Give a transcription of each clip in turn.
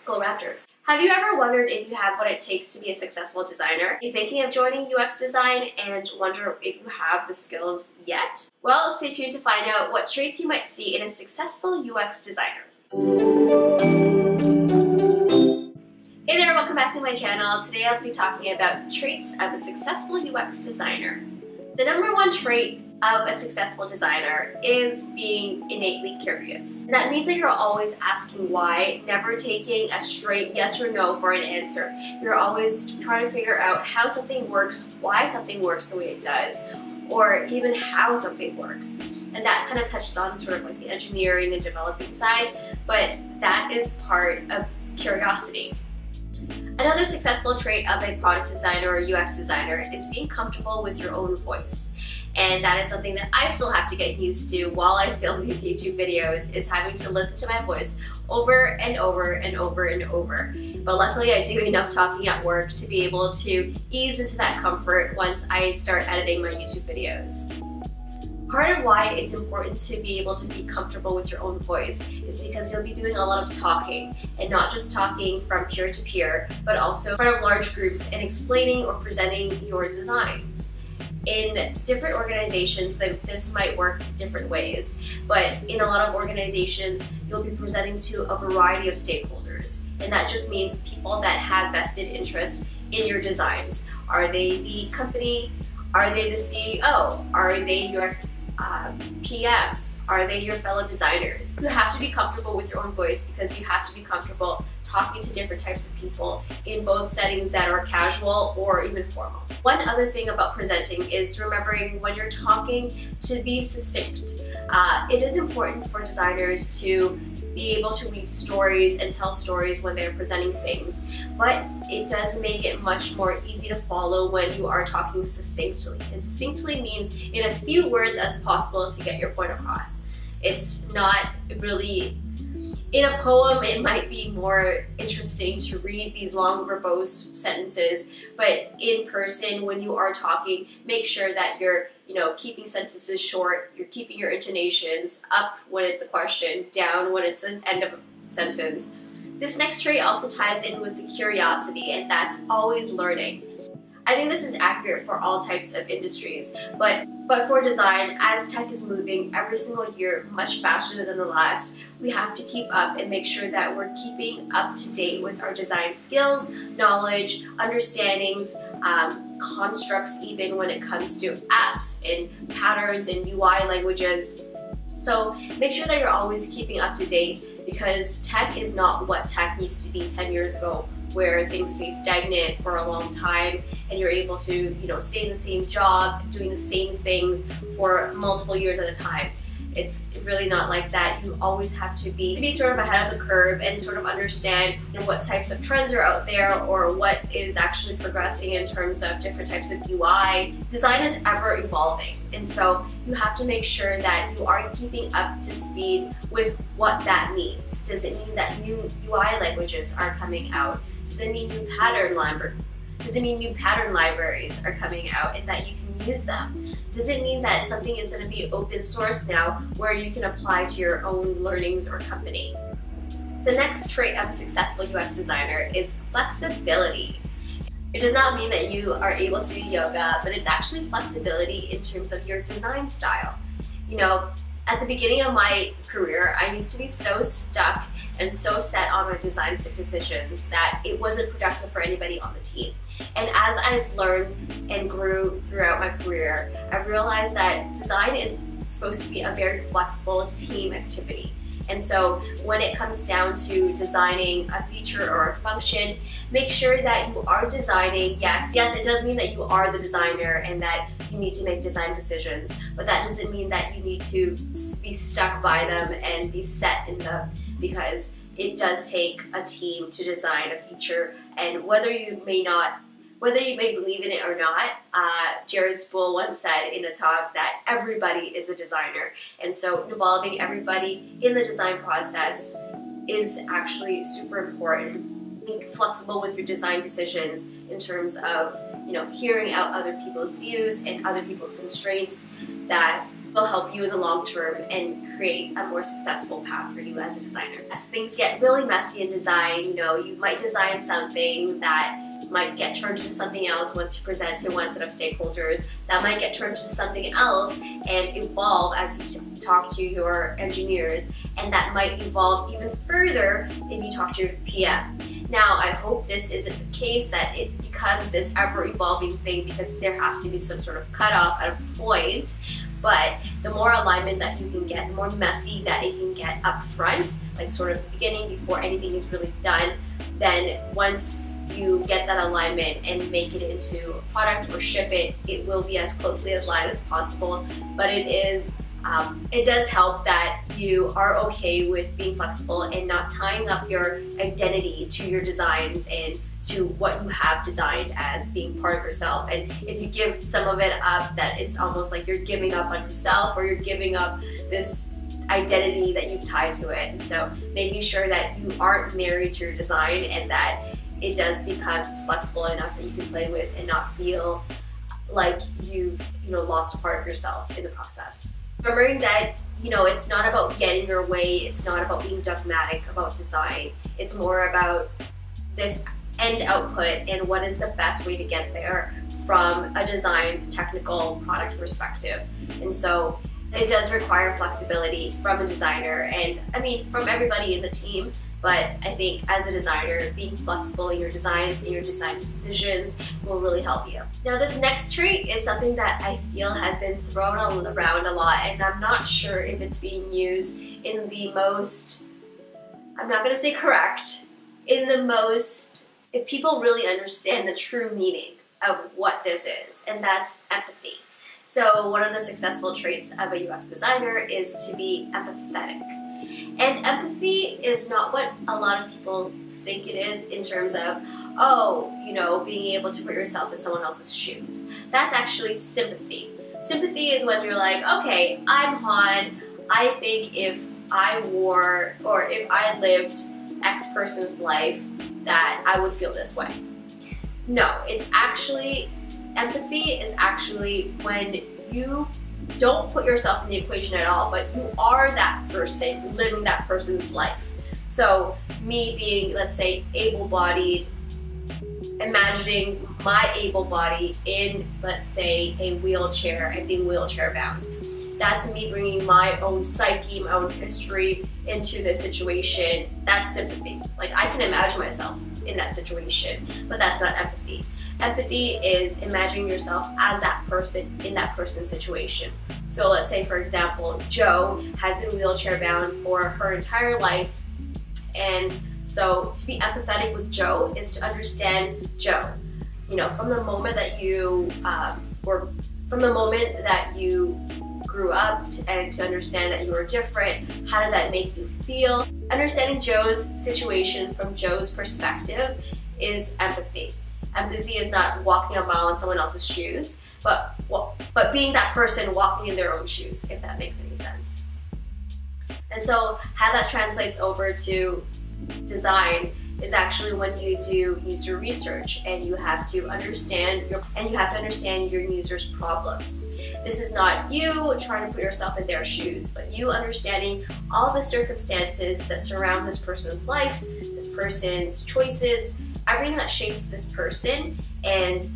Go Raptors! Have you ever wondered if you have what it takes to be a successful designer? You thinking of joining UX design and wonder if you have the skills yet? Well, stay tuned to find out what traits you might see in a successful UX designer. Hey there, welcome back to my channel. Today I'll be talking about traits of a successful UX designer. The number one trait of a successful designer is being innately curious. And that means that you're always asking why, never taking a straight yes or no for an answer. You're always trying to figure out how something works, why something works the way it does, or even how something works. And that kind of touches on sort of like the engineering and developing side, but that is part of curiosity. Another successful trait of a product designer or UX designer is being comfortable with your own voice. And that is something that I still have to get used to while I film these YouTube videos, is having to listen to my voice over and over and over and over. But luckily I do enough talking at work to be able to ease into that comfort once I start editing my YouTube videos. Part of why it's important to be able to be comfortable with your own voice is because you'll be doing a lot of talking, and not just talking from peer to peer, but also in front of large groups and explaining or presenting your designs. In different organizations, this might work different ways, but in a lot of organizations, you'll be presenting to a variety of stakeholders, and that just means people that have vested interest in your designs. Are they the company? Are they the CEO? Are they your PMs? Are they your fellow designers? You have to be comfortable with your own voice because you have to be comfortable talking to different types of people in both settings that are casual or even formal. One other thing about presenting is remembering when you're talking to be succinct. It is important for designers to be able to weave stories and tell stories when they're presenting things, but it does make it much more easy to follow when you are talking succinctly. And succinctly means in as few words as possible to get your point across. It's not really, in a poem it might be more interesting to read these long verbose sentences, but in person when you are talking, make sure that you're keeping sentences short, you're keeping your intonations up when it's a question, down when it's the end of a sentence. This next trait also ties in with the curiosity, and that's always learning. I think this is accurate for all types of industries, but for design, as tech is moving every single year much faster than the last, we have to keep up and make sure that we're keeping up to date with our design skills, knowledge, understandings, constructs, even when it comes to apps and patterns and UI languages. So make sure that you're always keeping up to date, because tech is not what tech used to be 10 years ago, where things stay stagnant for a long time and you're able to stay in the same job, doing the same things for multiple years at a time. It's really not like that. You always have to be sort of ahead of the curve and sort of understand what types of trends are out there or what is actually progressing in terms of different types of UI. Design is ever evolving, and so you have to make sure that you are keeping up to speed with what that means. Does it mean that new UI languages are coming out? Does it mean new pattern libraries are coming out and that you can use them? Does it mean that something is going to be open source now where you can apply to your own learnings or company? The next trait of a successful UX designer is flexibility. It does not mean that you are able to do yoga, but it's actually flexibility in terms of your design style. At the beginning of my career, I used to be so stuck and so set on my design decisions that it wasn't productive for anybody on the team. And as I've learned and grew throughout my career, I've realized that design is supposed to be a very flexible team activity. And so when it comes down to designing a feature or a function, make sure that you are designing, yes, it does mean that you are the designer and that you need to make design decisions, but that doesn't mean that you need to be stuck by them and be set in them, because it does take a team to design a feature. And whether you may believe in it or not, Jared Spool once said in a talk that everybody is a designer. And so involving everybody in the design process is actually super important. Being flexible with your design decisions in terms of hearing out other people's views and other people's constraints, that will help you in the long term and create a more successful path for you as a designer. As things get really messy in design, you might design something that might get turned into something else once you present to one set of stakeholders, that might get turned into something else and evolve as you talk to your engineers, and that might evolve even further if you talk to your PM. Now, I hope this isn't the case, that it becomes this ever-evolving thing, because there has to be some sort of cutoff at a point. But the more alignment that you can get, the more messy that it can get up front, like sort of the beginning before anything is really done, then once you get that alignment and make it into a product or ship it, it will be as closely aligned as possible. But it does help that you are okay with being flexible and not tying up your identity to your designs and to what you have designed as being part of yourself. And if you give some of it up, that it's almost like you're giving up on yourself, or you're giving up this identity that you've tied to it. And so making sure that you aren't married to your design, and that it does become flexible enough that you can play with and not feel like you've lost a part of yourself in the process. Remembering that it's not about getting your way, it's not about being dogmatic about design, it's more about this end output and what is the best way to get there from a design, technical, product perspective. And so it does require flexibility from a designer, and from everybody in the team. But I think as a designer, being flexible in your designs and your design decisions will really help you. Now, this next trait is something that I feel has been thrown around a lot, and I'm not sure if it's being used in the most, I'm not gonna say correct, if people really understand the true meaning of what this is, and that's empathy. So one of the successful traits of a UX designer is to be empathetic. And empathy is not what a lot of people think it is in terms of, being able to put yourself in someone else's shoes. That's actually sympathy. Sympathy is when you're like, okay, I'm Han. I think if I lived X person's life, that I would feel this way. No, empathy is actually when you don't put yourself in the equation at all, but you are that person living that person's life. So me being, let's say, able-bodied, imagining my able body in, let's say, a wheelchair and being wheelchair bound. That's me bringing my own psyche, my own history into the situation. That's sympathy. Like, I can imagine myself in that situation, but that's not empathy. Empathy is imagining yourself as that person in that person's situation. So let's say, for example, Jo has been wheelchair bound for her entire life, and so to be empathetic with Jo is to understand Jo. From the moment that you grew up, and to understand that you were different, how did that make you feel? Understanding Jo's situation from Jo's perspective is empathy. Empathy is not walking a mile in someone else's shoes, but being that person walking in their own shoes, if that makes any sense. And so how that translates over to design is actually when you do user research, and you have to understand your users' problems. This is not you trying to put yourself in their shoes, but you understanding all the circumstances that surround this person's life, this person's choices, everything that shapes this person, and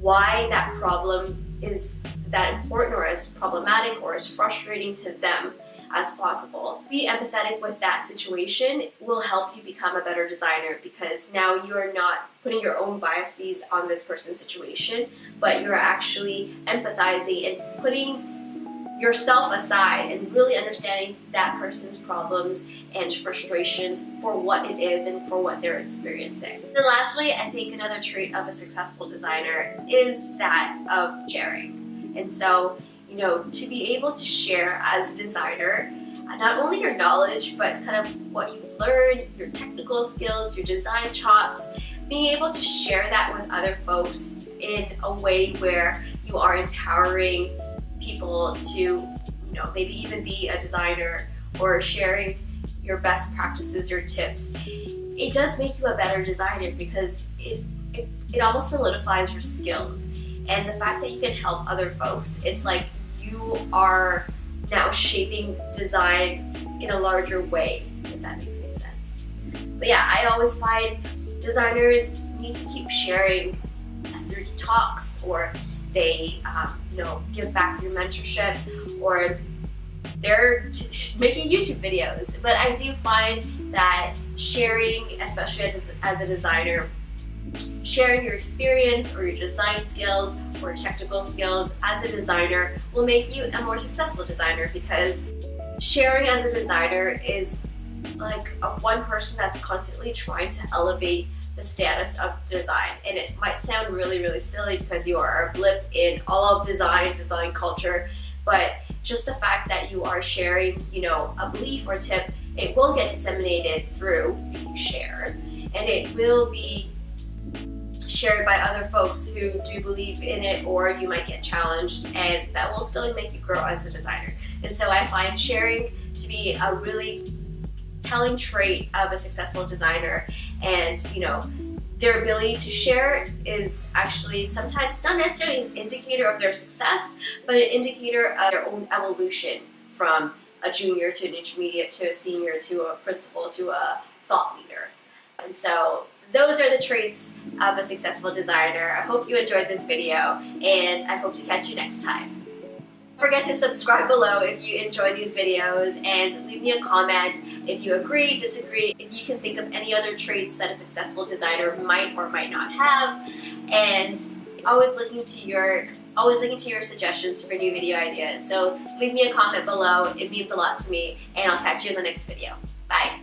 why that problem is that important or as problematic or as frustrating to them as possible. Be empathetic with that situation will help you become a better designer, because now you are not putting your own biases on this person's situation, but you're actually empathizing and putting yourself aside and really understanding that person's problems and frustrations for what it is and for what they're experiencing. And lastly, I think another trait of a successful designer is that of sharing. And so, to be able to share as a designer, not only your knowledge, but kind of what you've learned, your technical skills, your design chops, being able to share that with other folks in a way where you are empowering people to, maybe even be a designer, or sharing your best practices, your tips. It does make you a better designer, because it almost solidifies your skills. And the fact that you can help other folks, it's like you are now shaping design in a larger way, if that makes any sense. But yeah, I always find designers need to keep sharing through talks, or they give back through mentorship, or they're making YouTube videos. But I do find that sharing, especially as a designer, sharing your experience or your design skills or your technical skills as a designer will make you a more successful designer, because sharing as a designer is like one person that's constantly trying to elevate the status of design. And it might sound really, really silly because you are a blip in all of design culture, but just the fact that you are sharing, a belief or tip, it will get disseminated through if you share, and it will be shared by other folks who do believe in it, or you might get challenged, and that will still make you grow as a designer. And so I find sharing to be a really telling trait of a successful designer, and their ability to share is actually sometimes not necessarily an indicator of their success, but an indicator of their own evolution from a junior to an intermediate to a senior to a principal to a thought leader. And so those are the traits of a successful designer. I hope you enjoyed this video, and I hope to catch you next time. Don't forget to subscribe below if you enjoy these videos, and leave me a comment if you agree, disagree, if you can think of any other traits that a successful designer might or might not have, and always looking to your suggestions for new video ideas. So leave me a comment below, it means a lot to me, and I'll catch you in the next video. Bye!